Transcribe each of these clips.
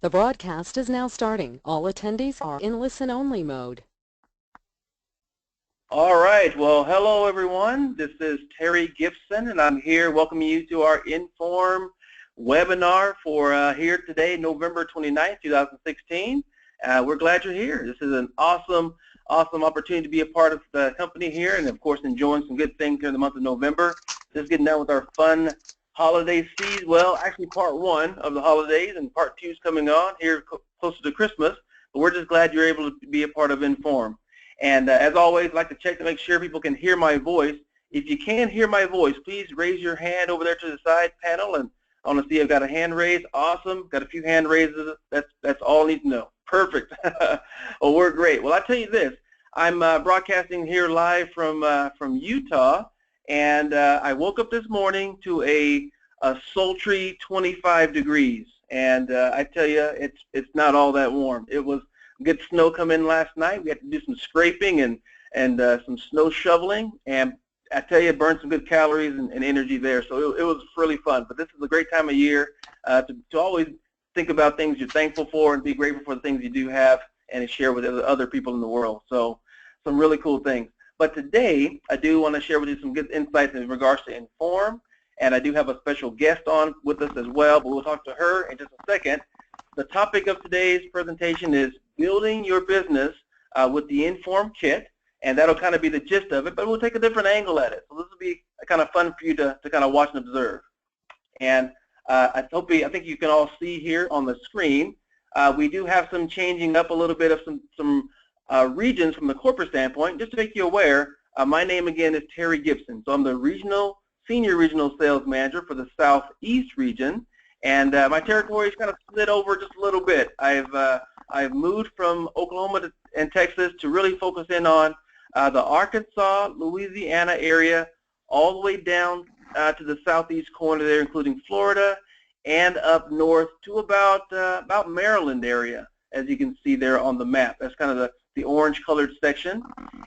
The broadcast is now starting. All attendees are in listen-only mode. All right. Well, hello, everyone. This is Terry Gibson, and I'm here welcoming you to our IN.FORM webinar for here today, November 29th, 2016. We're glad you're here. This is an awesome opportunity to be a part of the company here, and of course, enjoying some good things here in the month of November. Just getting done with our fun holiday season. Well, actually, part one of the holidays, and part two is coming on here closer to Christmas. But we're just glad you're able to be a part of IN.FORM. And as always, I'd like to check to make sure people can hear my voice. If you can hear my voice, please raise your hand over there to the side panel. And I want to see I've got a hand raised. Awesome. Got a few hand raises. That's all I need to know. Perfect. Well, we're great. Well, I'll tell you this. I'm broadcasting here live from Utah. And I woke up this morning to a sultry 25 degrees. And I tell you, it's not all that warm. It was good snow come in last night. We had to do some scraping and some snow shoveling, and I tell you, it burned some good calories and energy there. So it was really fun. But this is a great time of year to always think about things you're thankful for and be grateful for the things you do have and share with other people in the world. So some really cool things. But today, I do want to share with you some good insights in regards to IN.FORM, and I do have a special guest on with us as well, but we'll talk to her in just a second. The topic of today's presentation is building your business with the IN.FORM kit, and that'll kind of be the gist of it, but we'll take a different angle at it. So this will be kind of fun for you to kind of watch and observe. And I think you can all see here on the screen, we do have some changing up a little bit of some regions from the corporate standpoint. Just to make you aware, my name again is Terry Gibson. So I'm the Senior Regional Sales Manager for the Southeast region. And my territory is kind of split over just a little bit. I've moved from Oklahoma and Texas to really focus in on the Arkansas, Louisiana area, all the way down to the southeast corner there, including Florida, and up north to about Maryland area, as you can see there on the map. That's kind of the orange-colored section.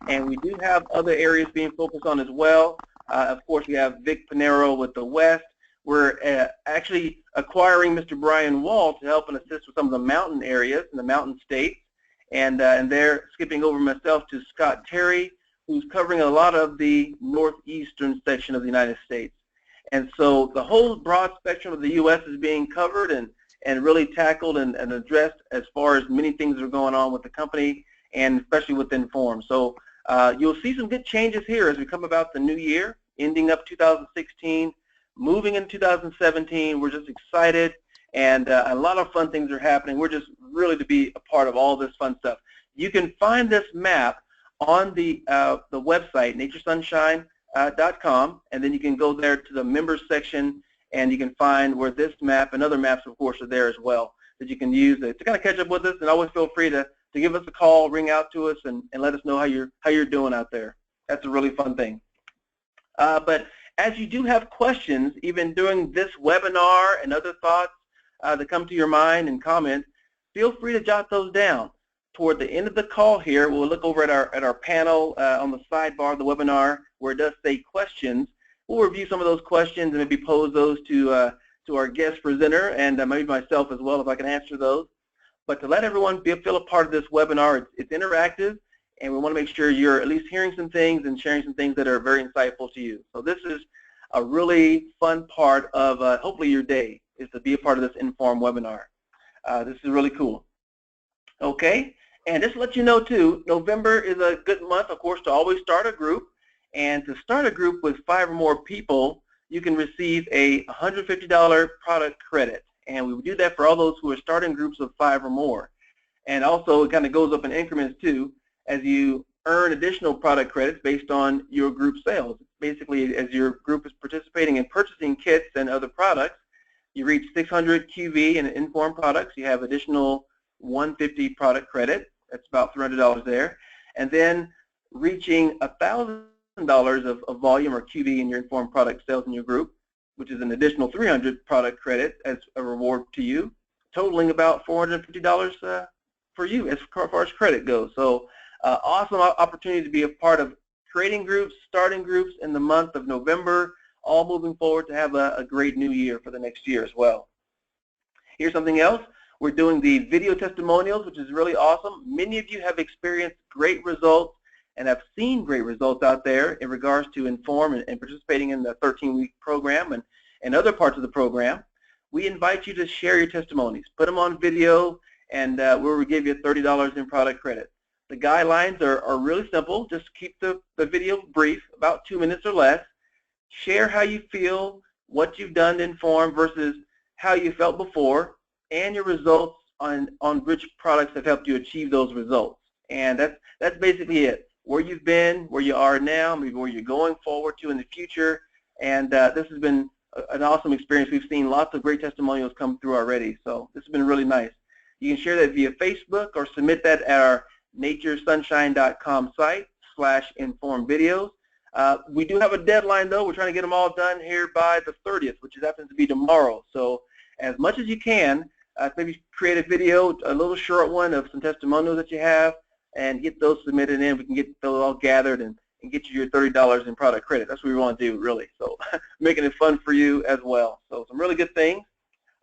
And we do have other areas being focused on as well. Of course, we have Vic Pinero with the west. We're actually acquiring Mr. Brian Wall to help and assist with some of the mountain areas in the mountain states. And they're skipping over myself to Scott Terry, who's covering a lot of the northeastern section of the United States. And so the whole broad spectrum of the U.S. is being covered and really tackled and addressed as far as many things that are going on with the company and especially with IN.FORM. So you'll see some good changes here as we come about the new year, ending up 2016. Moving in 2017, we're just excited, and a lot of fun things are happening. We're just really to be a part of all this fun stuff. You can find this map on the website, naturesunshine.com, and then you can go there to the members section, and you can find where this map and other maps, of course, are there as well that you can use to kind of catch up with us. And always feel free to give us a call, ring out to us, and let us know how you're doing out there. That's a really fun thing. But as you do have questions, even during this webinar and other thoughts that come to your mind and comments, feel free to jot those down. Toward the end of the call here, we'll look over at our panel on the sidebar of the webinar where it does say questions. We'll review some of those questions and maybe pose those to our guest presenter and maybe myself as well if I can answer those. But to let everyone feel a part of this webinar, it's interactive. And we want to make sure you're at least hearing some things and sharing some things that are very insightful to you. So this is a really fun part of hopefully your day, is to be a part of this IN.FORM webinar. This is really cool. Okay, and just to let you know too, November is a good month, of course, to always start a group. And to start a group with 5 or more people, you can receive a $150 product credit. And we would do that for all those who are starting groups of 5 or more. And also, it kind of goes up in increments too, as you earn additional product credits based on your group sales. Basically, as your group is participating in purchasing kits and other products, you reach 600 QV in IN.FORM products, you have additional 150 product credit. That's about $300 there. And then reaching $1,000 of volume or QV in your IN.FORM product sales in your group, which is an additional 300 product credit as a reward to you, totaling about $450 for you as far as credit goes. So awesome opportunity to be a part of creating groups, starting groups in the month of November, all moving forward to have a great new year for the next year as well. Here's something else. We're doing the video testimonials, which is really awesome. Many of you have experienced great results and have seen great results out there in regards to IN.FORM and participating in the 13-week program and other parts of the program. We invite you to share your testimonies. Put them on video, and we'll give you $30 in product credit. The guidelines are really simple. Just keep the video brief, about 2 minutes or less. Share how you feel, what you've done in IN.FORM versus how you felt before, and your results on which products have helped you achieve those results. And that's basically it. Where you've been, where you are now, maybe where you're going forward to in the future. And this has been an awesome experience. We've seen lots of great testimonials come through already, so this has been really nice. You can share that via Facebook or submit that at our naturesunshine.com site /IN.FORM videos. We do have a deadline though. We're trying to get them all done here by the 30th, which happens to be tomorrow. So as much as you can, maybe create a video, a little short one of some testimonials that you have, and get those submitted in. We can get those all gathered and get you your $30 in product credit. That's what we want to do, really. So making it fun for you as well. So some really good things.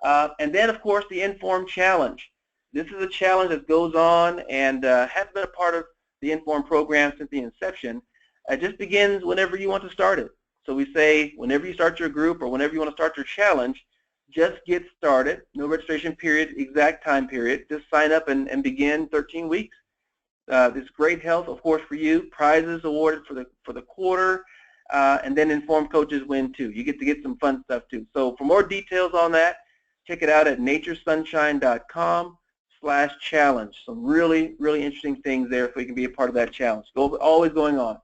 And then, of course, the IN.FORM challenge. This is a challenge that goes on and has been a part of the IN.FORM program since the inception. It just begins whenever you want to start it. So we say whenever you start your group or whenever you want to start your challenge, just get started. No registration period, exact time period. Just sign up and begin 13 weeks. This great health, of course, for you. Prizes awarded for the quarter, and then IN.FORM coaches win too. You get to get some fun stuff too. So for more details on that, check it out at naturesunshine.com/challenge. Some really, really interesting things there so you can be a part of that challenge. Always going on.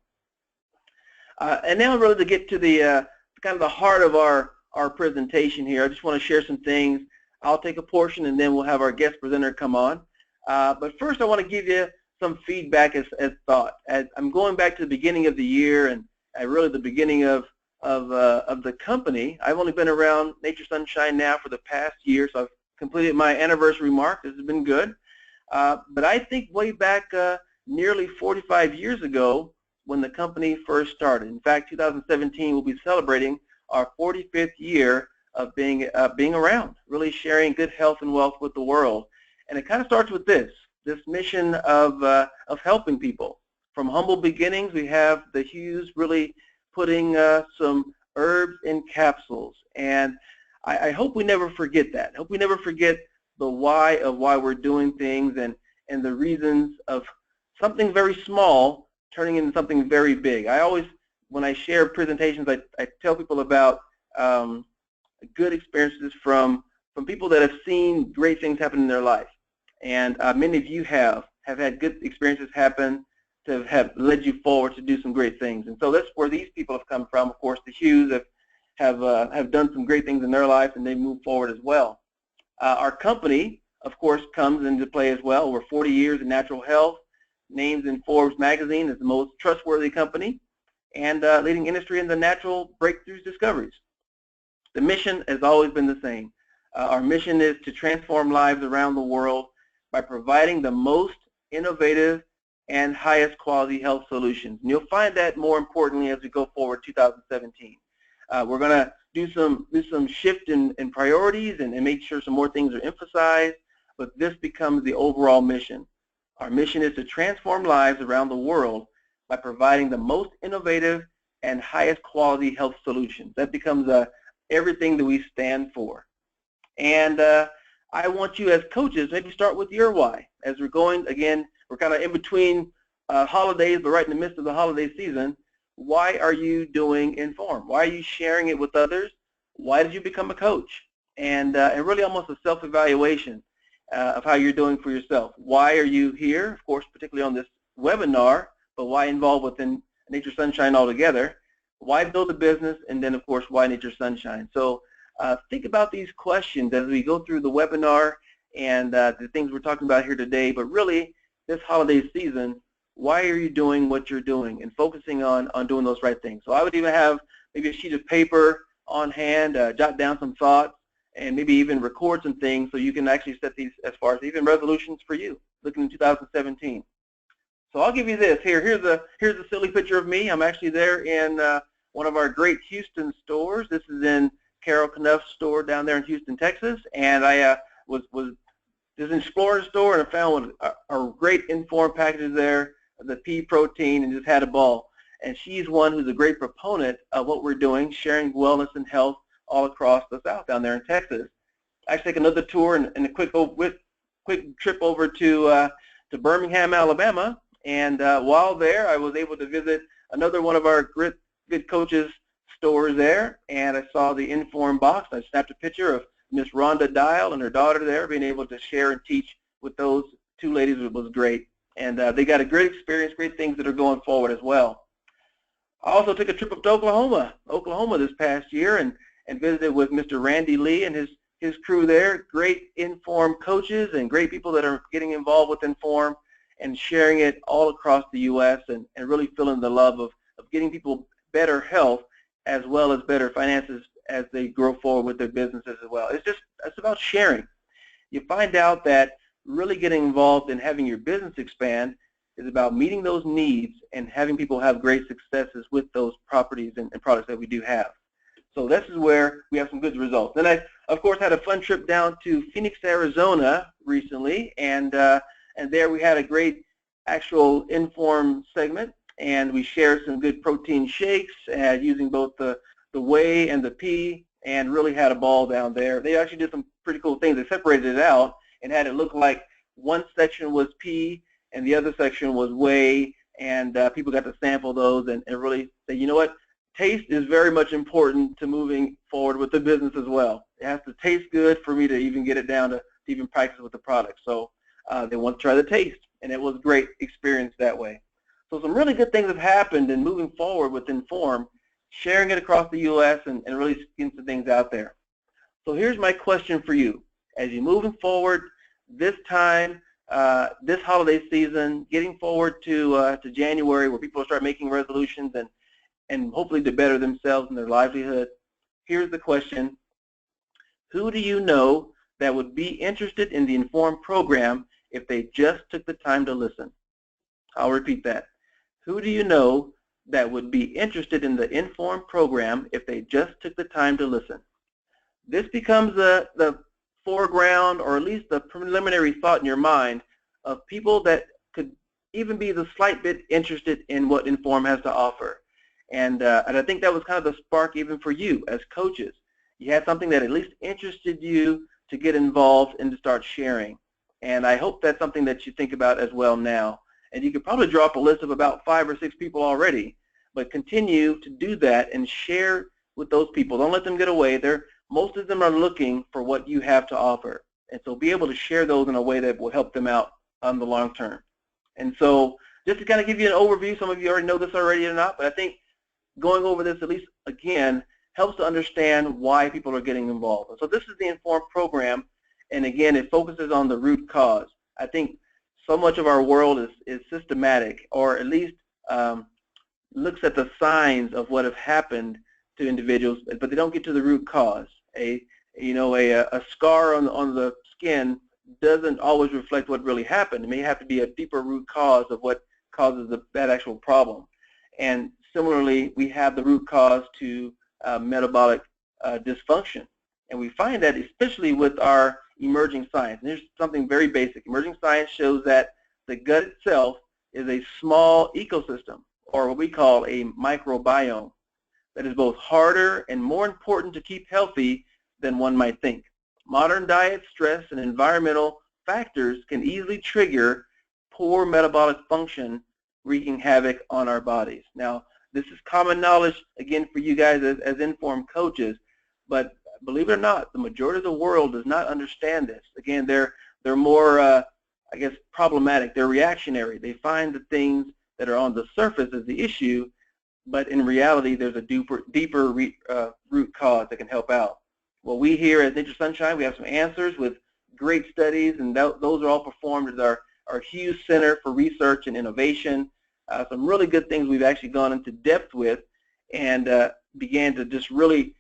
And now really to get to the kind of the heart of our presentation here, I just want to share some things. I'll take a portion and then we'll have our guest presenter come on. But first I want to give you some feedback as thought. As I'm going back to the beginning of the year and really the beginning of the company. I've only been around Nature Sunshine now for the past year, so I've completed my anniversary mark. This has been good. But I think way back nearly 45 years ago when the company first started. In fact, 2017 we'll be celebrating our 45th year of being around, really sharing good health and wealth with the world. And it kind of starts with this mission of helping people. From humble beginnings, we have the Hughes really putting some herbs in capsules. And I hope we never forget that. I hope we never forget the why of why we're doing things and the reasons of something very small turning into something very big. I always, when I share presentations, I tell people about good experiences from people that have seen great things happen in their life. And many of you have had good experiences happen to have led you forward to do some great things. And so that's where these people have come from. Of course, the Hughes have done some great things in their life, and they move forward as well. Our company, of course, comes into play as well. We're 40 years in natural health, named in Forbes magazine as the most trustworthy company, and leading industry in the natural breakthroughs discoveries. The mission has always been the same. Our mission is to transform lives around the world by providing the most innovative and highest quality health solutions. And you'll find that more importantly as we go forward 2017. We're going to do some shift in priorities and make sure some more things are emphasized, but this becomes the overall mission. Our mission is to transform lives around the world by providing the most innovative and highest quality health solutions. That becomes everything that we stand for. And I want you as coaches, maybe start with your why. As we're going, again, we're kind of in between holidays, but right in the midst of the holiday season. Why are you doing IN.FORM? Why are you sharing it with others? Why did you become a coach? And really almost a self-evaluation of how you're doing for yourself. Why are you here? Of course, particularly on this webinar, but why involved within Nature Sunshine altogether? Why build a business? And then, of course, why Nature Sunshine? So think about these questions as we go through the webinar and the things we're talking about here today, but really this holiday season, why are you doing what you're doing and focusing on doing those right things? So I would even have maybe a sheet of paper on hand, jot down some thoughts, and maybe even record some things so you can actually set these as far as even resolutions for you looking in 2017. So I'll give you this. Here's a silly picture of me. I'm actually there in one of our great Houston stores. This is in Carol Knuff's store down there in Houston, Texas, and I was just explored the store and I found a great In.FORM packages there, the pea protein, and just had a ball. And she's one who's a great proponent of what we're doing, sharing wellness and health all across the South down there in Texas. I actually take another tour and a quick trip over to Birmingham, Alabama, and while there I was able to visit another one of our good coaches stores there, and I saw the In.FORM box. I snapped a picture of Miss Rhonda Dial and her daughter there, being able to share and teach with those two ladies. It was great, and they got a great experience, great things that are going forward as well. I also took a trip up to Oklahoma this past year, and visited with Mr. Randy Lee and his crew there. Great In.FORM coaches and great people that are getting involved with In.FORM and sharing it all across the U.S. and really feeling the love of getting people better health as well as better finances as they grow forward with their businesses as well. It's about sharing. You find out that really getting involved in having your business expand is about meeting those needs and having people have great successes with those properties and products that we do have. So this is where we have some good results. Then I, of course, had a fun trip down to Phoenix, Arizona recently, and there we had a great actual In.FORM segment, and we shared some good protein shakes using both the whey and the pea, and really had a ball down there. They actually did some pretty cool things. They separated it out and had it look like one section was pea and the other section was whey, and people got to sample those and really say, you know what, taste is very much important to moving forward with the business as well. It has to taste good for me to even get it down to even practice with the product. So they want to try the taste, and it was a great experience that way. So some really good things have happened in moving forward with In.FORM, sharing it across the U.S. and really getting some things out there. So here's my question for you. As you're moving forward this time, this holiday season, getting forward to January, where people start making resolutions and hopefully to better themselves and their livelihood, here's the question. Who do you know that would be interested in the In.FORM program if they just took the time to listen? I'll repeat that. Who do you know that would be interested in the In.FORM program if they just took the time to listen? This becomes the foreground, or at least the preliminary thought in your mind of people that could even be the slight bit interested in what In.FORM has to offer. And I think that was kind of the spark even for you as coaches. You had something that at least interested you to get involved and to start sharing. And I hope that's something that you think about as well now. And you could probably draw up a list of about 5 or 6 people already, but continue to do that and share with those people. Don't let them get away. Most of them are looking for what you have to offer. And so be able to share those in a way that will help them out on the long term. And so just to kind of give you an overview, some of you already know this already or not, but I think going over this at least again helps to understand why people are getting involved. So this is the In.FORM program, and again, it focuses on the root cause. I think so much of our world is systematic, or at least looks at the signs of what have happened to individuals, but they don't get to the root cause. A scar on the skin doesn't always reflect what really happened. It may have to be a deeper root cause of what causes that actual problem. And similarly, we have the root cause to metabolic dysfunction. And we find that especially with our emerging science. And here's something very basic. Emerging science shows that the gut itself is a small ecosystem, or what we call a microbiome, that is both harder and more important to keep healthy than one might think. Modern diet, stress, and environmental factors can easily trigger poor metabolic function, wreaking havoc on our bodies. Now, this is common knowledge, again, for you guys as In.FORM coaches, but believe it or not, the majority of the world does not understand this. Again, they're more, I guess, problematic. They're reactionary. They find the things that are on the surface as the issue, but in reality, there's a deeper root cause that can help out. Well, we here at Nature Sunshine, we have some answers with great studies, and those are all performed at our Hughes Center for Research and Innovation. Some really good things we've actually gone into depth with, and began to just really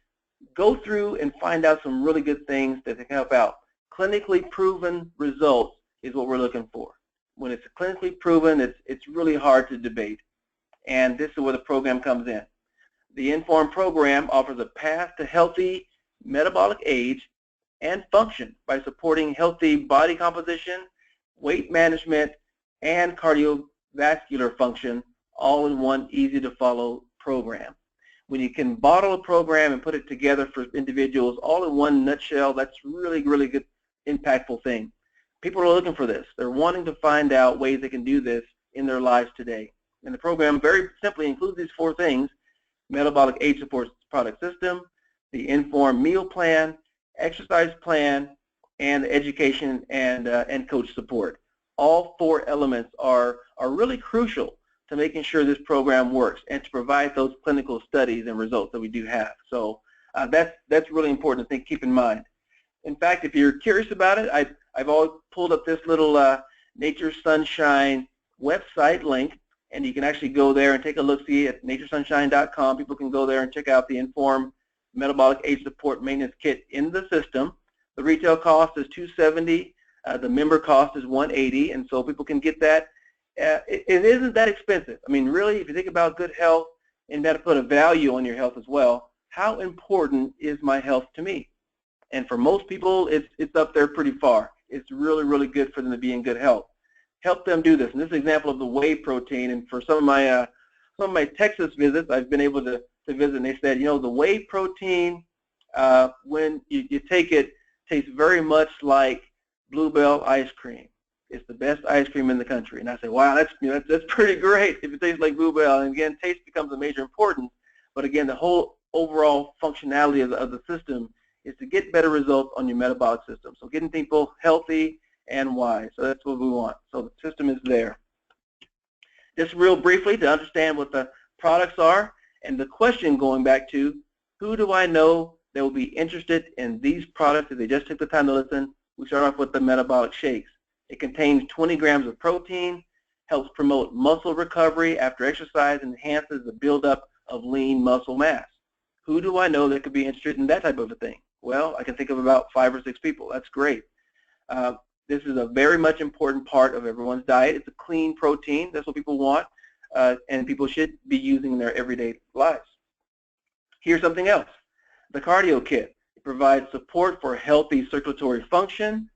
go through and find out some really good things that can help out. Clinically proven results is what we're looking for. When it's clinically proven, it's really hard to debate. And this is where the program comes in. The In.FORM program offers a path to healthy metabolic age and function by supporting healthy body composition, weight management, and cardiovascular function, all in one easy-to-follow program. When you can bottle a program and put it together for individuals all in one nutshell, that's really, really good, impactful thing. People are looking for this. They're wanting to find out ways they can do this in their lives today. And the program very simply includes these 4 things: metabolic age support product system, the IN.FORM meal plan, exercise plan, and education and coach support. All 4 elements are really crucial to making sure this program works and to provide those clinical studies and results that we do have. So that's really important to keep in mind. In fact, if you're curious about it, I've always pulled up this little Nature Sunshine website link, and you can actually go there and take a look-see at naturesunshine.com. People can go there and check out the IN.FORM Metabolic Age Support Maintenance Kit in the system. The retail cost is $270. The member cost is $180, and so people can get that. It isn't that expensive. I mean, really, if you think about good health and that to put a value on your health as well, how important is my health to me? And for most people, it's up there pretty far. It's really, really good for them to be in good health. Help them do this. And this is an example of the whey protein. And for some of my Texas visits, I've been able to visit, and they said, you know, the whey protein, when you take it, tastes very much like Bluebell ice cream. It's the best ice cream in the country. And I said, wow, that's pretty great if it tastes like Bluebell. And again, taste becomes a major importance. But again, the whole overall functionality of the system is to get better results on your metabolic system. So getting people healthy and wise. So that's what we want. So the system is there. Just real briefly to understand what the products are, and the question going back to, who do I know that will be interested in these products if they just took the time to listen? We start off with the metabolic shakes. It contains 20 grams of protein, helps promote muscle recovery after exercise, and enhances the buildup of lean muscle mass. Who do I know that could be interested in that type of a thing? Well, I can think of about 5 or 6 people. That's great. This is a very much important part of everyone's diet. It's a clean protein. That's what people want, and people should be using in their everyday lives. Here's something else. The cardio kit. It provides support for healthy circulatory function,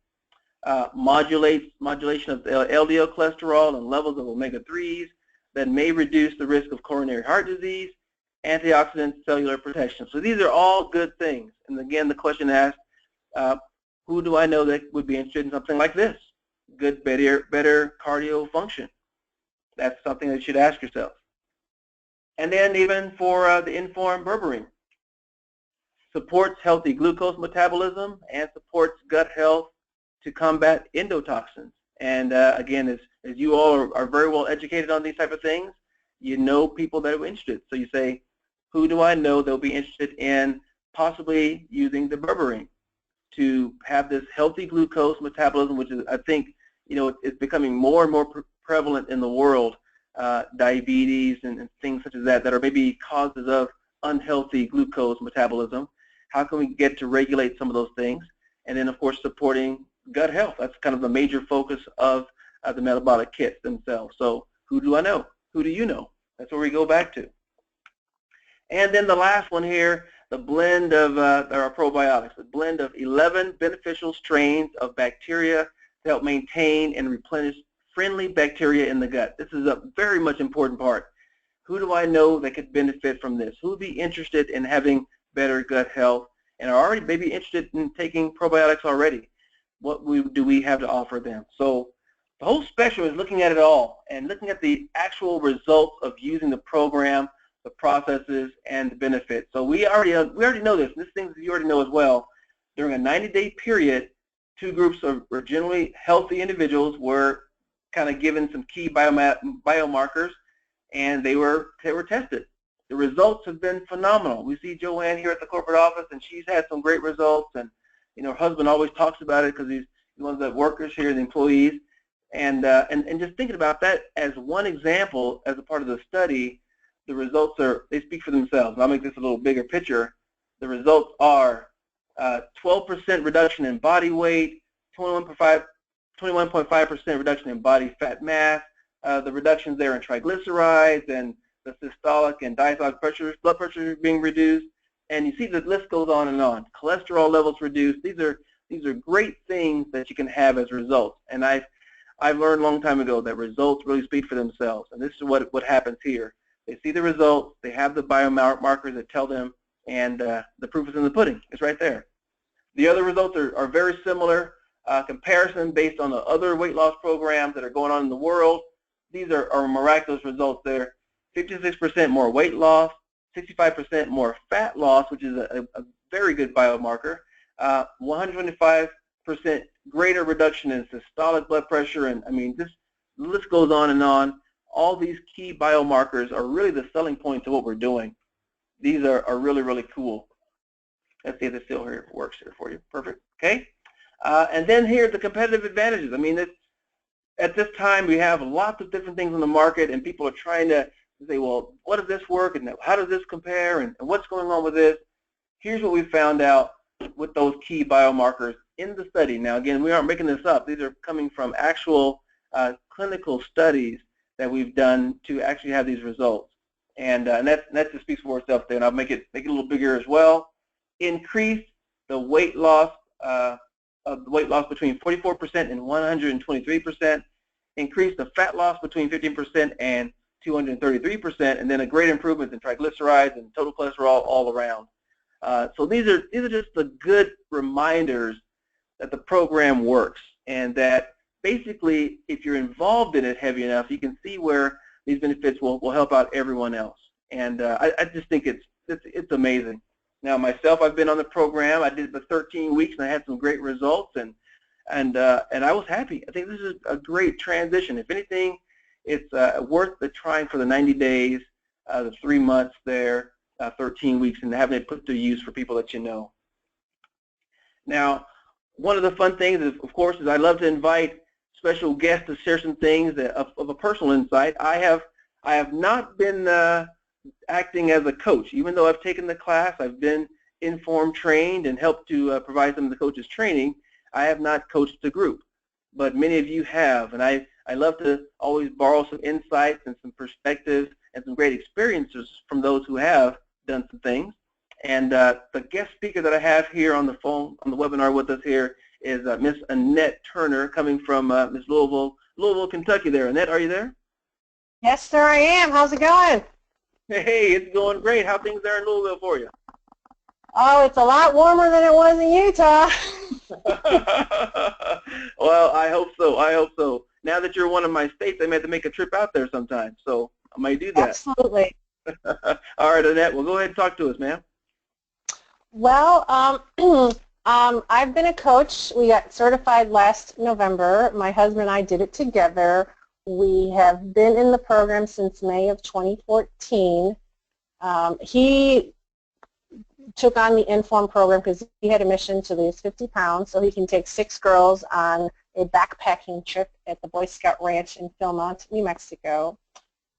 modulation of LDL cholesterol and levels of omega-3s that may reduce the risk of coronary heart disease, antioxidant cellular protection. So these are all good things. And again, the question asked, who do I know that would be interested in something like this? Good, better cardio function. That's something that you should ask yourself. And then even for the IN.FORM BERBERINE. Supports healthy glucose metabolism and supports gut health to combat endotoxins. And again, as you all are very well educated on these type of things, you know people that are interested. So you say, who do I know that will be interested in possibly using the BERBERINE to have this healthy glucose metabolism, which is, I think, you know, it's becoming more and more prevalent in the world, diabetes and things such as that are maybe causes of unhealthy glucose metabolism. How can we get to regulate some of those things? And then, of course, supporting gut health. That's kind of the major focus of the metabolic kits themselves. So who do I know? Who do you know? That's where we go back to. And then the last one here, the blend of our probiotics, the blend of 11 beneficial strains of bacteria to help maintain and replenish friendly bacteria in the gut. This is a very much important part. Who do I know that could benefit from this? Who would be interested in having better gut health and are already maybe interested in taking probiotics already? What do we have to offer them? So the whole spectrum is looking at it all and looking at the actual results of using the program, the processes, and the benefits. So we already know this. This thing you already know as well. During a 90-day period, 2 groups of generally healthy individuals were kind of given some key biomarkers, and they were tested. The results have been phenomenal. We see Joanne here at the corporate office, and she's had some great results. And you know, her husband always talks about it because he's one of the workers here, the employees. And just thinking about that as one example, as a part of the study, the results they speak for themselves. I'll make this a little bigger picture. The results are 12% reduction in body weight, 21.5% reduction in body fat mass, the reductions there in triglycerides and the systolic and diastolic pressures, blood pressure being reduced, and you see the list goes on and on. Cholesterol levels reduced. These are These are great things that you can have as results. And I've learned a long time ago that results really speak for themselves. And this is what happens here. They see the results, they have the biomarkers that tell them, and the proof is in the pudding. It's right there. The other results are very similar. Comparison based on the other weight loss programs that are going on in the world. These are miraculous results there. 56% more weight loss, 65% more fat loss, which is a very good biomarker. 125% greater reduction in systolic blood pressure, and I mean, the list goes on and on. All these key biomarkers are really the selling points of what we're doing. These are really, really cool. Let's see if this still here works here for you. Perfect. Okay. And then here, the competitive advantages. I mean, at this time, we have lots of different things on the market, and people are trying to say, well, what does this work, and how does this compare, and what's going on with this? Here's what we found out with those key biomarkers in the study. Now, again, we aren't making this up. These are coming from actual clinical studies that we've done to actually have these results. And that just speaks for itself there, and I'll make it a little bigger as well. Increase the weight loss between 44% and 123%. Increase the fat loss between 15% and 233%, and then a great improvement in triglycerides and total cholesterol all around. So these are just the good reminders that the program works, and that basically, if you're involved in it heavy enough, you can see where these benefits will help out everyone else. And I just think it's amazing. Now, myself, I've been on the program. I did the 13 weeks, and I had some great results, and I was happy. I think this is a great transition. If anything, it's worth the trying for the 90 days, the 3 months there, 13 weeks, and having it put to use for people that you know. Now, one of the fun things, of course, is I love to invite special guests to share some things of a personal insight. I have not been acting as a coach, even though I've taken the class. I've been IN.FORM trained and helped to provide some of the coaches training. I have not coached the group, but many of you have, and I love to always borrow some insights and some perspectives and some great experiences from those who have done some things. And the guest speaker that I have here on the phone, on the webinar with us here, is Miss Annette Turner, coming from Miss Louisville, Kentucky there. Annette, are you there? Yes, sir, I am. How's it going? Hey, it's going great. How things there in Louisville for you? Oh, it's a lot warmer than it was in Utah. Well, I hope so. I hope so. Now that you're one of my states, I may have to make a trip out there sometime, so I might do that. Absolutely. All right, Annette, well, go ahead and talk to us, ma'am. Well, I've been a coach. We got certified last November. My husband and I did it together. We have been in the program since May of 2014. He took on the IN.FORM program because he had a mission to lose 50 pounds so he can take 6 girls on a backpacking trip at the Boy Scout Ranch in Philmont, New Mexico.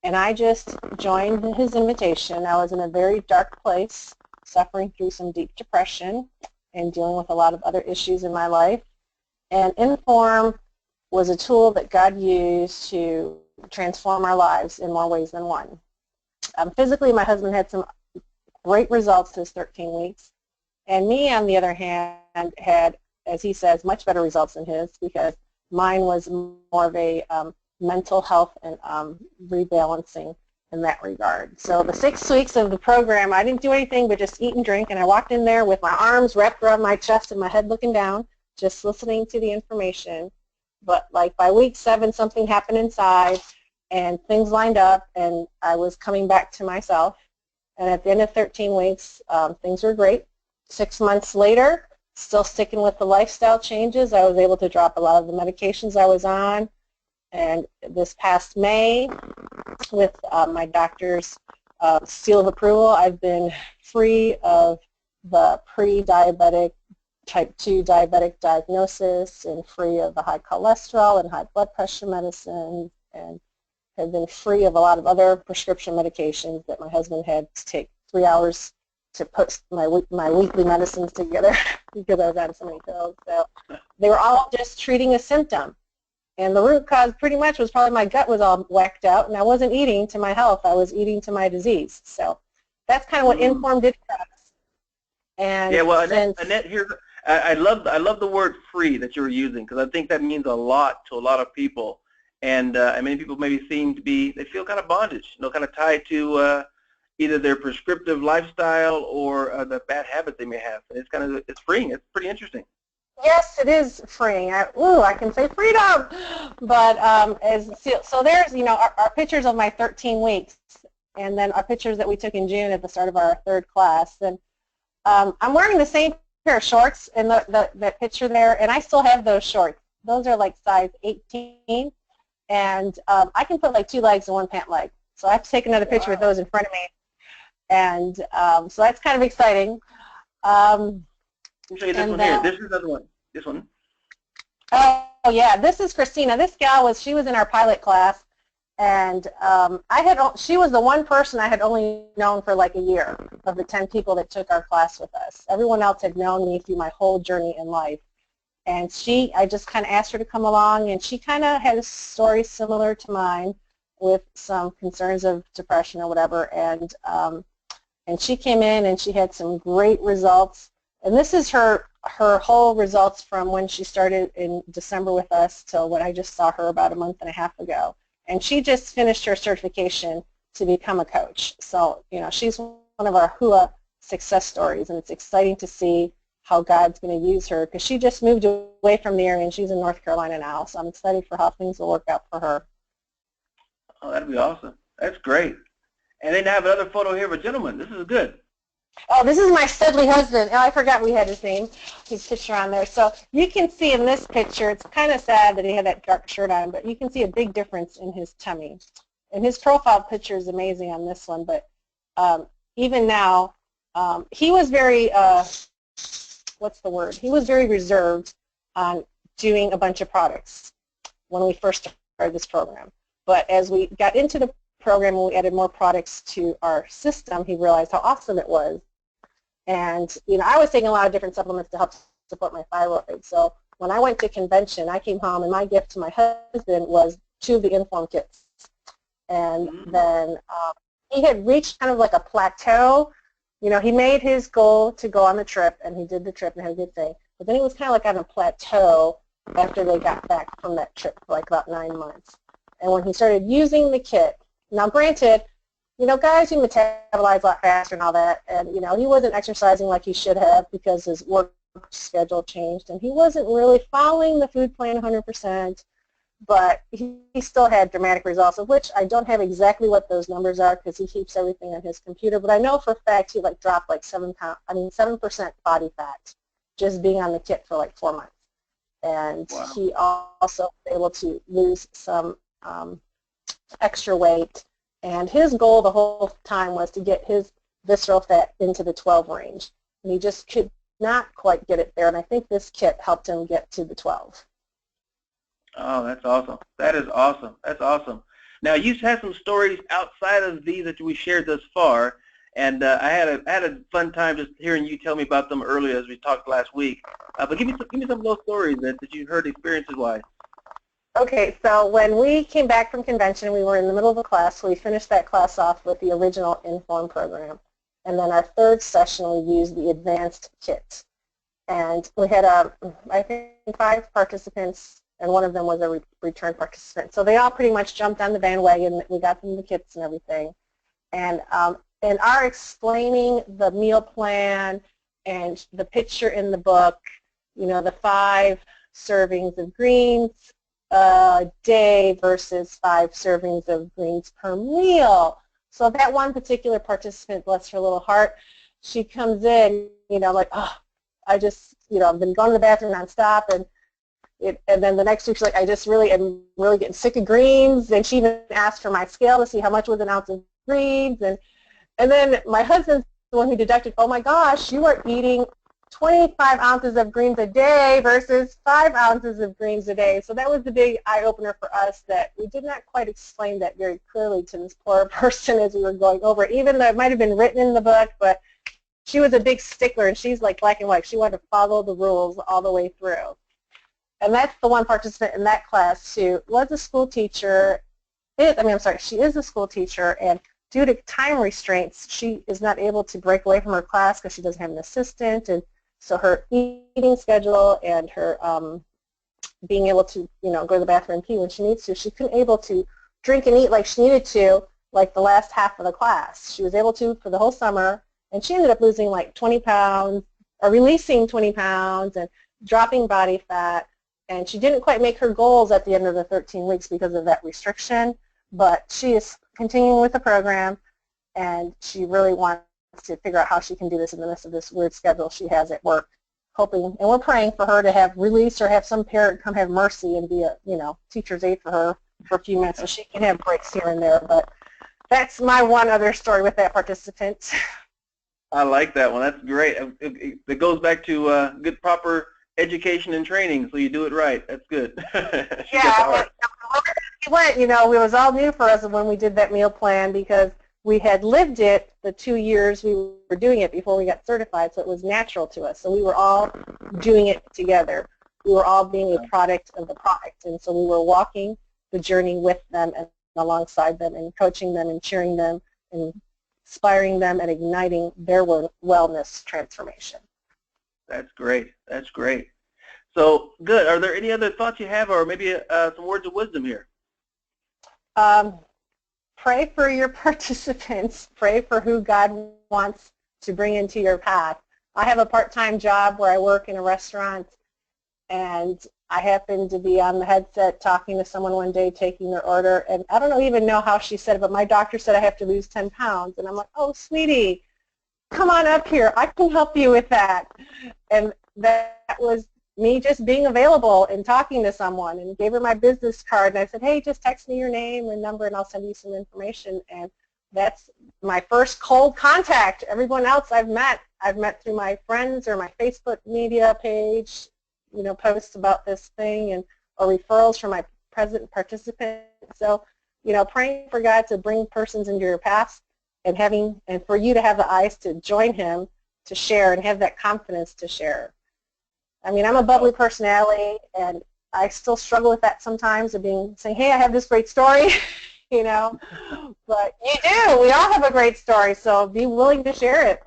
And I just joined his invitation. I was in a very dark place, suffering through some deep depression and dealing with a lot of other issues in my life. And IN.FORM was a tool that God used to transform our lives in more ways than one. Physically, my husband had some great results this 13 weeks. And me, on the other hand, had, as he says, much better results than his, because mine was more of a mental health and rebalancing in that regard. So the 6 weeks of the program, I didn't do anything but just eat and drink, and I walked in there with my arms wrapped around my chest and my head looking down, just listening to the information. But like by week 7, something happened inside, and things lined up, and I was coming back to myself. And at the end of 13 weeks, things were great. 6 months later, still sticking with the lifestyle changes, I was able to drop a lot of the medications I was on. And this past May, with my doctor's seal of approval, I've been free of the pre-diabetic type 2 diabetic diagnosis, and free of the high cholesterol and high blood pressure medicine, and have been free of a lot of other prescription medications that my husband had to take 3 hours to put my weekly medicines together because I was on so many pills. So they were all just treating a symptom. And the root cause pretty much was probably my gut was all whacked out, and I wasn't eating to my health. I was eating to my disease. So that's kind of what IN.FORM did for us. And yeah, well, Annette, I love the word free that you were using, because I think that means a lot to a lot of people. And many people maybe seem to be, they feel kind of bondage, kind of tied to either their prescriptive lifestyle or the bad habits they may have. It's freeing. It's pretty interesting. Yes, it is freeing. I can say freedom. But so there's, our pictures of my 13 weeks, and then our pictures that we took in June at the start of our third class. And I'm wearing the same pair of shorts in that picture there, and I still have those shorts. Those are like size 18, and I can put like 2 legs in one pant leg. So I have to take another picture with those in front of me, and so that's kind of exciting. Let me show you this one here. This is another one. This one. Oh yeah, this is Christina. This gal she was in our pilot class, and she was the one person I had only known for like a year of the 10 people that took our class with us. Everyone else had known me through my whole journey in life. And I just kind of asked her to come along, and she kind of had a story similar to mine with some concerns of depression or whatever, and she came in and she had some great results. And this is her whole results from when she started in December with us till when I just saw her about a month and a half ago. And she just finished her certification to become a coach. So, she's one of our HUA success stories, and it's exciting to see how God's going to use her, because she just moved away from the area and she's in North Carolina now. So I'm excited for how things will work out for her. Oh, that'd be awesome. That's great. And then I have another photo here of a gentleman. This is good. Oh, this is my studly husband. Oh, I forgot we had his name, his picture on there. So you can see in this picture, it's kind of sad that he had that dark shirt on, but you can see a big difference in his tummy. And his profile picture is amazing on this one, but even now, he was very, He was very reserved on doing a bunch of products when we first started this program. But as we got into the program and we added more products to our system, he realized how awesome it was. And I was taking a lot of different supplements to help support my thyroid. So when I went to convention, I came home and my gift to my husband was 2 of the IN.FORM kits. And then he had reached kind of like a plateau. He made his goal to go on the trip, and he did the trip and had a good thing. But then he was kind of like on a plateau after they got back from that trip for like about 9 months. And when he started using the kit, now granted, guys who metabolize a lot faster and all that, and, he wasn't exercising like he should have because his work schedule changed, and he wasn't really following the food plan 100%, but he still had dramatic results, of which I don't have exactly what those numbers are because he keeps everything on his computer, but I know for a fact he dropped like 7% body fat just being on the kit for like 4 months. And he also was able to lose some extra weight, and his goal the whole time was to get his visceral fat into the 12 range, and he just could not quite get it there, and I think this kit helped him get to the 12. Oh, that's awesome. That is awesome. That's awesome. Now, you've had some stories outside of these that we shared thus far, and I had a fun time just hearing you tell me about them earlier as we talked last week. But give me some of those stories that you heard experiences-wise. Okay, so when we came back from convention, we were in the middle of a class, so we finished that class off with the original IN.FORM program. And then our third session, we used the advanced kit. And we had, I think, 5 participants, and one of them was a return participant. So they all pretty much jumped on the bandwagon. We got them the kits and everything. And in our explaining the meal plan and the picture in the book, the 5 servings of greens a day versus 5 servings of greens per meal. So that one particular participant, bless her little heart, she comes in, like, oh, I just, I've been going to the bathroom nonstop, and then the next week she's like, I just really am really getting sick of greens, and she even asked for my scale to see how much was an ounce of greens, and then my husband's the one who deducted, oh my gosh, you are eating 25 ounces of greens a day versus 5 ounces of greens a day. So that was the big eye-opener for us, that we did not quite explain that very clearly to this poor person as we were going over it, even though it might have been written in the book, but she was a big stickler, and she's like black and white. She wanted to follow the rules all the way through. And that's the one participant in that class who was a school teacher. She is a school teacher, and due to time restraints, she is not able to break away from her class because she doesn't have an assistant, and So her eating schedule and her being able to, go to the bathroom and pee when she needs to, she couldn't able to drink and eat like she needed to, like the last half of the class. She was able to for the whole summer, and she ended up losing like 20 pounds, or releasing 20 pounds, and dropping body fat. And she didn't quite make her goals at the end of the 13 weeks because of that restriction, but she is continuing with the program, and she really wants to figure out how she can do this in the midst of this weird schedule she has at work. Hoping, and we're praying for her to have release, or have some parent come have mercy and be a, teacher's aide for her for a few minutes so she can have breaks here and there. But that's my one other story with that participant. I like that one. That's great. It goes back to good, proper education and training, so you do it right. That's good. Yeah, we went, it was all new for us when we did that meal plan, because we had lived it the 2 years we were doing it before we got certified, so it was natural to us. So we were all doing it together. We were all being a product of the product, and so we were walking the journey with them and alongside them, and coaching them and cheering them and inspiring them and igniting their wellness transformation. That's great. That's great. So good. Are there any other thoughts you have, or maybe some words of wisdom here? Pray for your participants. Pray for who God wants to bring into your path. I have a part-time job where I work in a restaurant, and I happened to be on the headset talking to someone one day, taking their order, and I don't even know how she said it, but my doctor said I have to lose 10 pounds. And I'm like, oh, sweetie, come on up here. I can help you with that. And that was me just being available and talking to someone, and gave her my business card, and I said, hey, just text me your name and number and I'll send you some information. And that's my first cold contact. Everyone else I've met through my friends or my Facebook media page, posts about this thing, and or referrals from my present participants. So, praying for God to bring persons into your path, and for you to have the eyes to join Him, to share, and have that confidence to share. I mean, I'm a bubbly personality, and I still struggle with that sometimes, of saying, hey, I have this great story, but you do. We all have a great story, so be willing to share it.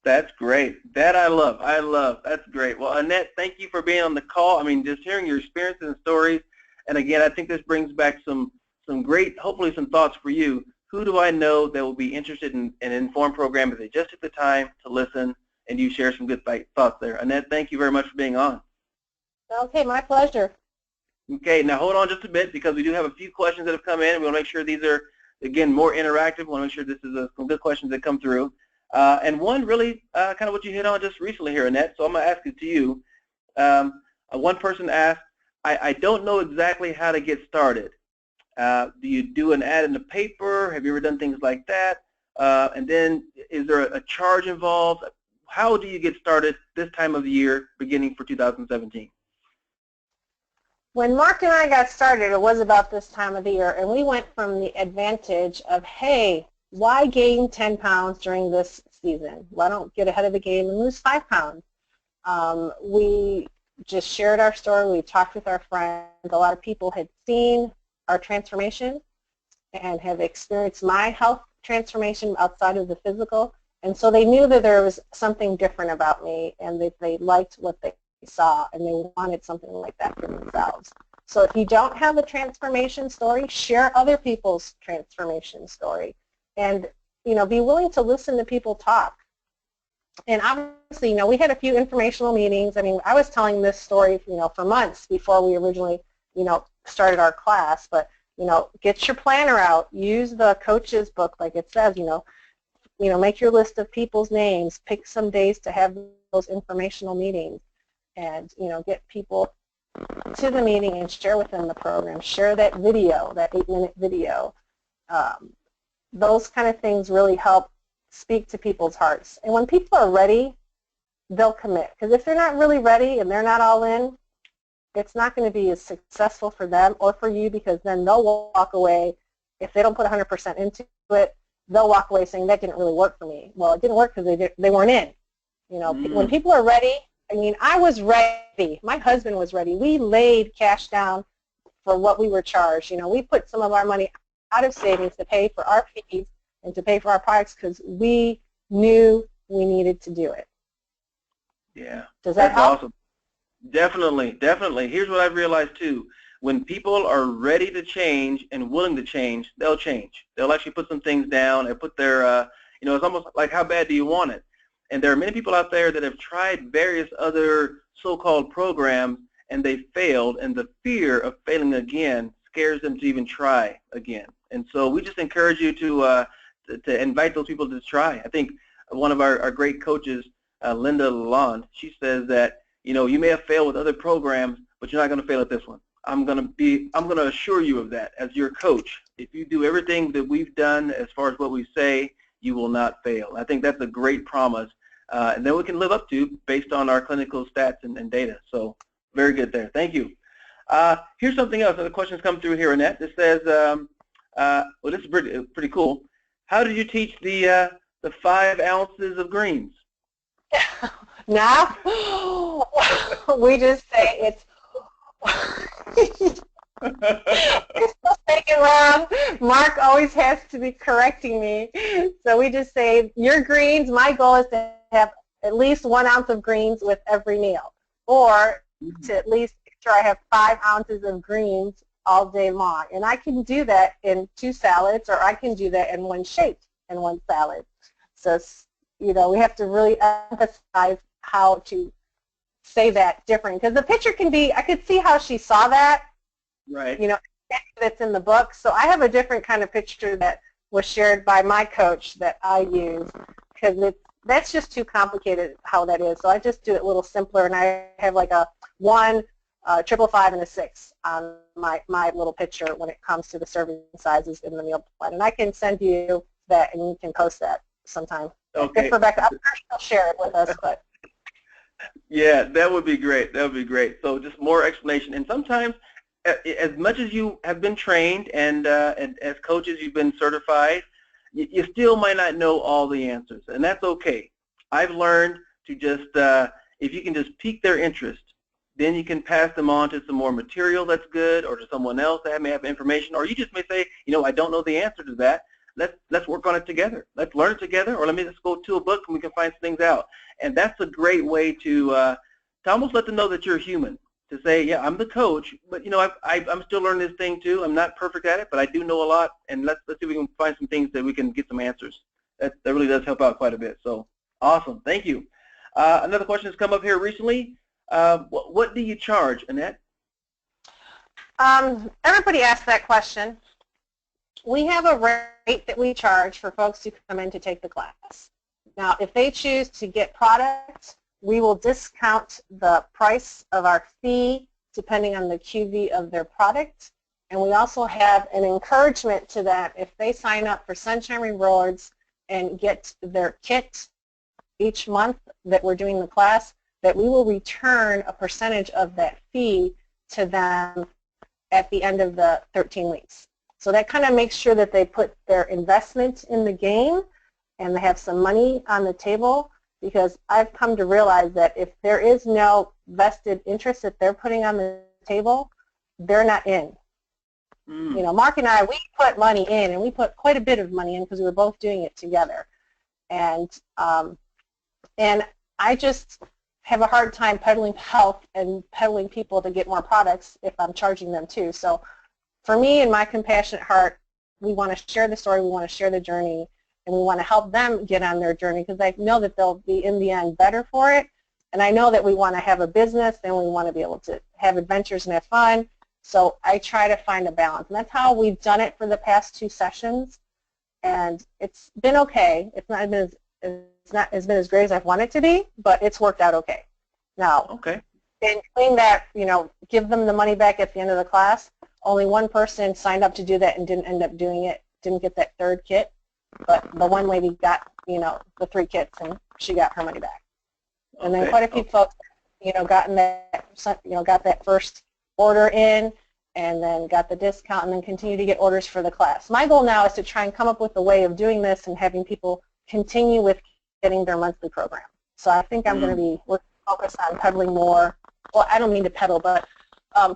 That's great. That I love. I love. That's great. Well, Annette, thank you for being on the call. I mean, just hearing your experiences and stories, and again, I think this brings back some great, hopefully some thoughts for you. Who do I know that will be interested in an IN.FORM program if they just took the time to listen? And you share some good thoughts there. Annette, thank you very much for being on. Okay, my pleasure. Okay, now hold on just a bit, because we do have a few questions that have come in. We want to make sure these are, again, more interactive. We want to make sure this is some good questions that come through. And one really kind of what you hit on just recently here, Annette, so I'm going to ask it to you. One person asked, I don't know exactly how to get started. Do you do an ad in the paper? Have you ever done things like that? And then is there a charge involved? How do you get started this time of the year, beginning for 2017? When Mark and I got started, it was about this time of the year, and we went from the advantage of, hey, why gain 10 pounds during this season? Why don't get ahead of the game and lose 5 pounds? We just shared our story. We talked with our friends. A lot of people had seen our transformation and have experienced my health transformation outside of the physical. And so they knew that there was something different about me, and that they liked what they saw, and they wanted something like that for themselves. So if you don't have a transformation story, share other people's transformation story. And, be willing to listen to people talk. And obviously, we had a few informational meetings. I mean, I was telling this story, for months before we originally, started our class. But, get your planner out. Use the coach's book, like it says, make your list of people's names, pick some days to have those informational meetings, and get people to the meeting and share with them the program. Share that video, that 8-minute video. Those kind of things really help speak to people's hearts. And when people are ready, they'll commit. Because if they're not really ready and they're not all in, it's not going to be as successful for them or for you, because then they'll walk away. If they don't put 100% into it, they'll walk away saying, that didn't really work for me. Well, it didn't work because they weren't in. When people are ready, I mean, I was ready. My husband was ready. We laid cash down for what we were charged. We put some of our money out of savings to pay for our fees and to pay for our products, because we knew we needed to do it. Yeah, Does that that's help? awesome. Definitely, definitely. Here's what I've realized too. When people are ready to change and willing to change, they'll change. They'll actually put some things down and put their, it's almost like, how bad do you want it? And there are many people out there that have tried various other so-called programs and they failed, and the fear of failing again scares them to even try again. And so we just encourage you to invite those people to try. I think one of our great coaches, Linda Lalonde, she says that, you may have failed with other programs, but you're not going to fail at this one. I'm going to assure you of that as your coach. If you do everything that we've done as far as what we say, you will not fail. I think that's a great promise, and then we can live up to based on our clinical stats and data. So very good there. Thank you. Here's something else. The questions come through here, Annette. It says, well, this is pretty cool. How did you teach the 5 ounces of greens? Now, we just say it's still taking wrong. Mark always has to be correcting me. So we just say, your greens, my goal is to have at least 1 ounce of greens with every meal, or to at least make sure I have 5 ounces of greens all day long. And I can do that in 2 salads, or I can do that in 1 shake and 1 salad. So, we have to really emphasize how to say that different, because the picture can be, I could see how she saw that, right? That's in the book. So I have a different kind of picture that was shared by my coach that I use, because that's just too complicated how that is. So I just do it a little simpler, and I have like a 1, 5, 5, and a 6 on my little picture when it comes to the serving sizes in the meal plan. And I can send you that, and you can post that sometime. Okay. If Rebecca, I'm sure she'll share it with us, but. Yeah, that would be great. That would be great. So just more explanation. And sometimes, as much as you have been trained and as coaches you've been certified, you still might not know all the answers, and that's okay. I've learned to just, if you can just pique their interest, then you can pass them on to some more material that's good, or to someone else that may have information, or you just may say, I don't know the answer to that. Let's work on it together. Let's learn it together, or let me just go to a book and we can find things out. And that's a great way to almost let them know that you're human. To say, yeah, I'm the coach, but I'm still learning this thing too. I'm not perfect at it, but I do know a lot. And let's see if we can find some things that we can get some answers. That really does help out quite a bit. So awesome, thank you. Another question has come up here recently. What do you charge, Annette? Everybody asks that question. We have a rate that we charge for folks who come in to take the class. Now, if they choose to get product, we will discount the price of our fee depending on the QV of their product. And we also have an encouragement to that if they sign up for Sunshine Rewards and get their kit each month that we're doing the class, that we will return a percentage of that fee to them at the end of the 13 weeks. So that kind of makes sure that they put their investment in the game and they have some money on the table, because I've come to realize that if there is no vested interest that they're putting on the table, they're not in. Mark and I, we put money in, and we put quite a bit of money in because we were both doing it together. And I just have a hard time peddling health and peddling people to get more products if I'm charging them too. So for me and my compassionate heart, we want to share the story, we want to share the journey, and we want to help them get on their journey, because I know that they'll be in the end better for it. And I know that we want to have a business and we want to be able to have adventures and have fun. So I try to find a balance. And that's how we've done it for the past 2 sessions. And it's been okay. It's not been as great as I've wanted it to be, but it's worked out okay. Now, okay. In between that, give them the money back at the end of the class. Only 1 person signed up to do that and didn't end up doing it, didn't get that 3rd kit. But the one lady got, the 3 kits, and she got her money back. And then quite a few folks, gotten that, got that first order in, and then got the discount, and then continue to get orders for the class. My goal now is to try and come up with a way of doing this and having people continue with getting their monthly program. So I think I'm going to be focused on peddling more. Well, I don't mean to peddle, but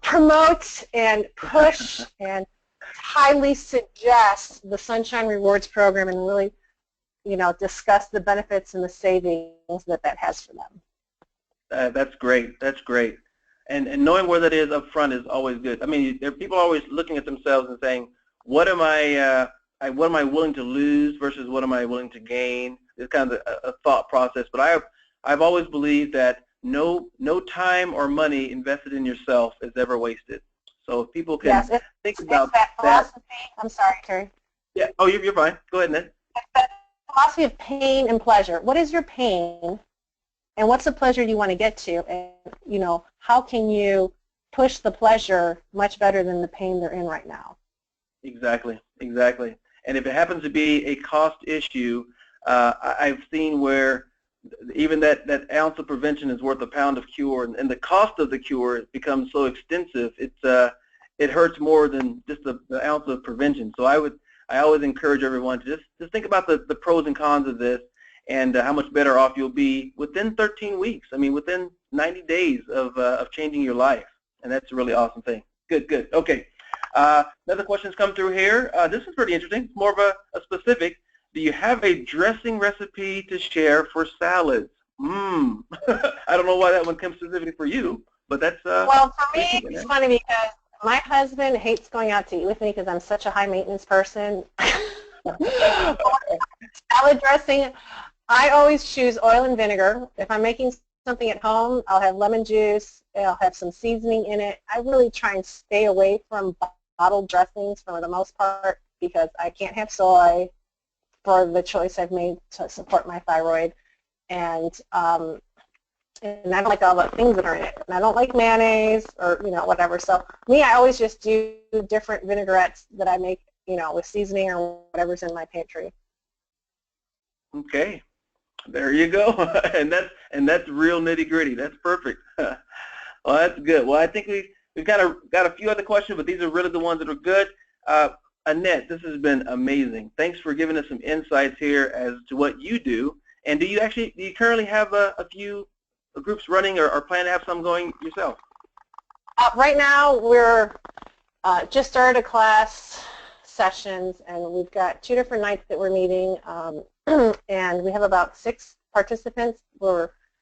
promote and push and highly suggest the Sunshine Rewards program, and really, discuss the benefits and the savings that has for them. That's great. That's great. And knowing where that is up front is always good. I mean, people are always looking at themselves and saying, what am I willing to lose versus what am I willing to gain? It's kind of a thought process. But I've always believed that no time or money invested in yourself is ever wasted. So if people can think about that philosophy. I'm sorry, Terry. Yeah. Oh, you're fine. Go ahead, Annette. That philosophy of pain and pleasure. What is your pain, and what's the pleasure you want to get to? And how can you push the pleasure much better than the pain they're in right now? Exactly. Exactly. And if it happens to be a cost issue, I've seen where even that ounce of prevention is worth a pound of cure, and the cost of the cure becomes so extensive, it hurts more than just the ounce of prevention. So I always encourage everyone to just think about the pros and cons of this, and how much better off you'll be within 13 weeks. I mean, within 90 days of changing your life, and that's a really awesome thing. Good. Okay. Another question's come through here. This is pretty interesting. It's more of a specific. Do you have a dressing recipe to share for salads? I don't know why that one comes specifically for you, but that's well, for me, it's funny because my husband hates going out to eat with me because I'm such a high maintenance person. Salad dressing, I always choose oil and vinegar. If I'm making something at home, I'll have lemon juice. I'll have some seasoning in it. I really try and stay away from bottled dressings for the most part because I can't have soy for the choice I've made to support my thyroid, and I don't like all the things that are in it, and I don't like mayonnaise or whatever. So me, I always just do different vinaigrettes that I make, with seasoning or whatever's in my pantry. Okay, there you go. and that's real nitty-gritty. That's perfect. Well, that's good. Well, I think we've got a few other questions, but these are really the ones that are good. Annette, this has been amazing. Thanks for giving us some insights here as to what you do. And do you currently have a few groups running or plan to have some going yourself? Right now, we're just started a class sessions, and we've got 2 different nights that we're meeting, and we have about 6 participants.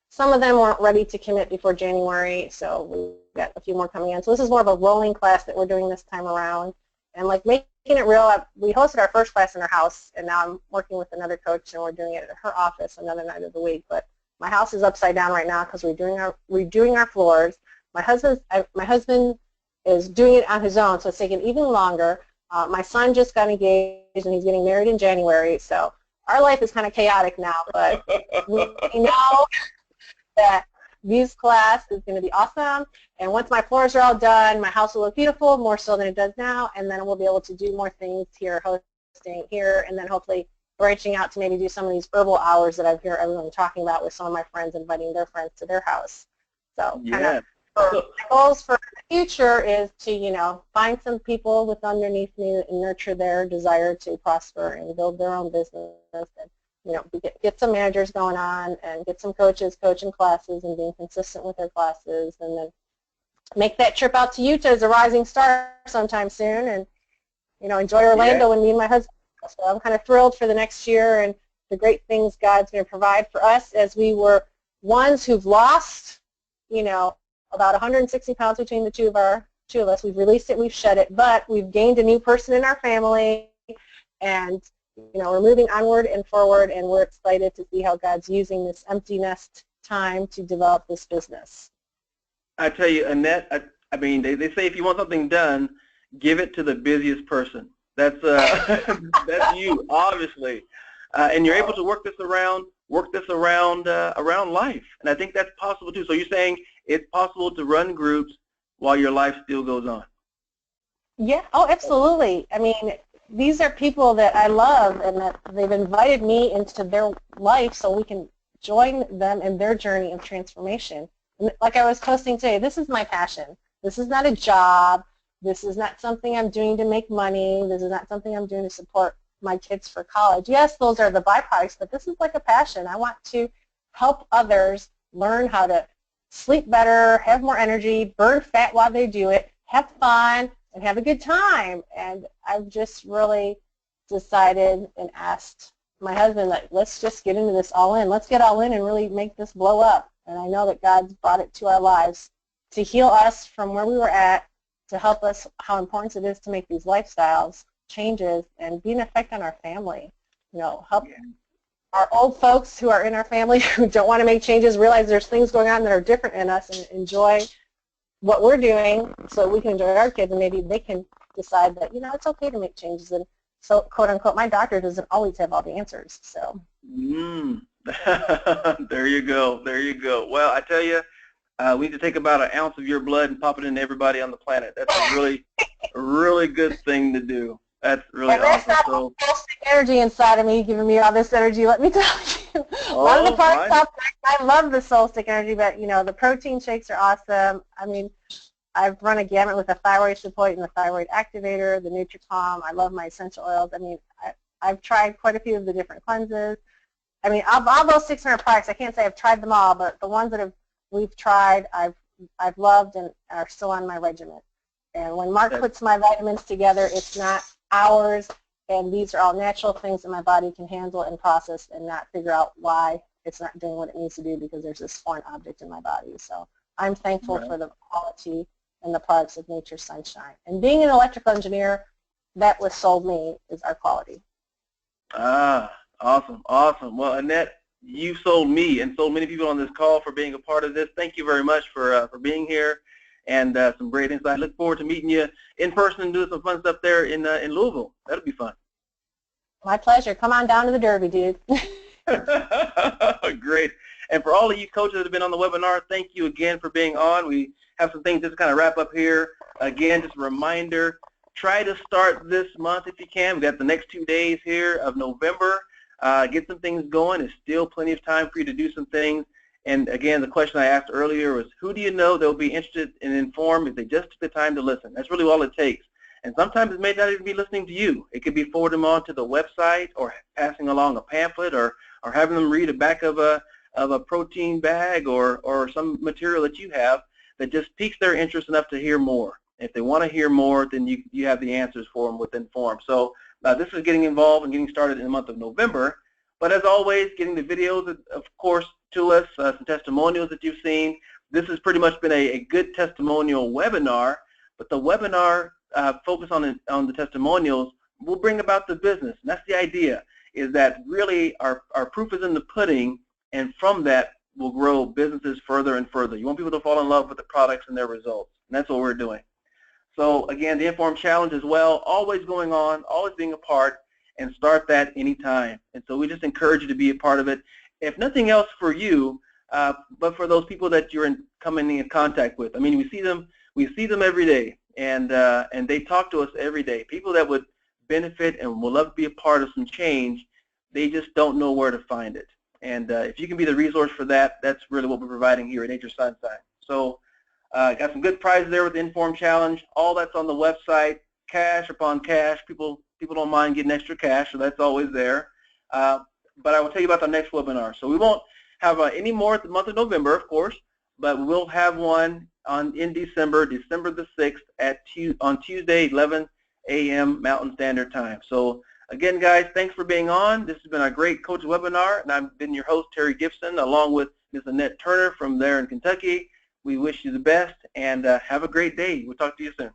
Some of them weren't ready to commit before January, so we've got a few more coming in. So this is more of a rolling class that we're doing this time around. And like making it real, we hosted our first class in her house, and now I'm working with another coach, and we're doing it at her office another night of the week. But my house is upside down right now because we're redoing our floors. My husband is doing it on his own, so it's taking even longer. My son just got engaged, and he's getting married in January, so our life is kind of chaotic now. But we know that View's class is going to be awesome, and once my floors are all done, my house will look beautiful, more so than it does now, and then we'll be able to do more things here, hosting here, and then hopefully branching out to maybe do some of these herbal hours that I hear everyone talking about with some of my friends, inviting their friends to their house. So yeah. My goals for the future is to, find some people with underneath me and nurture their desire to prosper and build their own business, and get some managers going on and get some coaches coaching classes and being consistent with their classes, and then make that trip out to Utah as a rising star sometime soon, and enjoy Orlando and me and my husband. So I'm kind of thrilled for the next year and the great things God's going to provide for us, as we were ones who've lost, about 160 pounds between the two of us. We've released it, we've shed it, but we've gained a new person in our family, and we're moving onward and forward, and we're excited to see how God's using this empty nest time to develop this business. I tell you, Annette, I mean, they say if you want something done, give it to the busiest person. That's that's you, obviously, and you're able to work this around life, and I think that's possible too. So you're saying it's possible to run groups while your life still goes on? Yeah. Oh, absolutely. I mean, these are people that I love, and that they've invited me into their life so we can join them in their journey of transformation. And like I was posting today, this is my passion. This is not a job. This is not something I'm doing to make money. This is not something I'm doing to support my kids for college. Yes, those are the byproducts, but this is like a passion. I want to help others learn how to sleep better, have more energy, burn fat while they do it, have fun, and have a good time. And I've just really decided and asked my husband, like, let's just get into this all in. Let's get all in and really make this blow up. And I know that God's brought it to our lives to heal us from where we were at, to help us how important it is to make these lifestyles changes and be an effect on our family. You know, help our old folks who are in our family who don't want to make changes realize there's things going on that are different in us and enjoy what we're doing so we can enjoy our kids, and maybe they can decide that, you know, it's okay to make changes. And so, quote unquote, my doctor doesn't always have all the answers. So. There you go. There you go. Well, I tell you, we need to take about an ounce of your blood and pop it into everybody on the planet. That's a really good thing to do. That's really awesome. That's not so, energy inside of me giving me all this energy, let me tell you. A lot of the parts I love the soul stick energy, but, you know, the protein shakes are awesome. I mean, I've run a gamut with a thyroid support and the thyroid activator, the NutriCalm. I love my essential oils. I mean, I've tried quite a few of the different cleanses. I mean, of all those 600 products, I can't say I've tried them all, but the ones that we've tried, I've loved and are still on my regimen. And when Mark puts my vitamins together, it's not hours, and these are all natural things that my body can handle and process and not figure out why it's not doing what it needs to do because there's this foreign object in my body. So I'm thankful for the quality and the products of Nature's Sunshine. And being an electrical engineer, that was sold me is our quality. Ah, awesome, awesome. Well, Annette, you sold me and sold many people on this call for being a part of this. Thank you very much for being here and some great insight. Look forward to meeting you in person and doing some fun stuff there in Louisville. That'll be fun. My pleasure. Come on down to the Derby, dude. Great. And for all of you coaches that have been on the webinar, thank you again for being on. We have some things just to kind of wrap up here. Again, just a reminder, try to start this month if you can. We've got the next 2 days here of November. Get some things going. There's still plenty of time for you to do some things. And again, the question I asked earlier was, who do you know that will be interested in IN.FORM if they just took the time to listen? That's really all it takes. And sometimes it may not even be listening to you. It could be forwarding them on to the website or passing along a pamphlet or having them read the back of a protein bag or some material that you have that just piques their interest enough to hear more. If they want to hear more, then you have the answers for them with IN.FORM. So this is getting involved and getting started in the month of November. But as always, getting the videos, of course, to us, some testimonials that you've seen. This has pretty much been a good testimonial webinar, but the webinar focus on the testimonials will bring about the business. And that's the idea, is that really our proof is in the pudding, and from that will grow businesses further and further. You want people to fall in love with the products and their results, and that's what we're doing. So again, the IN.FORM challenge as well, always going on, always being a part, and start that anytime. And so we just encourage you to be a part of it. If nothing else for you, but for those people that you're coming in contact with. I mean, we see them every day, and they talk to us every day. People that would benefit and would love to be a part of some change, they just don't know where to find it. And if you can be the resource for that, that's really what we're providing here at Nature's Sunshine. So got some good prizes there with the IN.FORM challenge. All that's on the website, cash upon cash. People don't mind getting extra cash, so that's always there. But I will tell you about the next webinar. So we won't have any more at the month of November, of course, but we will have one in December the 6th on Tuesday, 11 a.m. Mountain Standard Time. So again, guys, thanks for being on. This has been a great coach webinar, and I've been your host, Terry Gibson, along with Ms. Annette Turner from there in Kentucky. We wish you the best, and have a great day. We'll talk to you soon.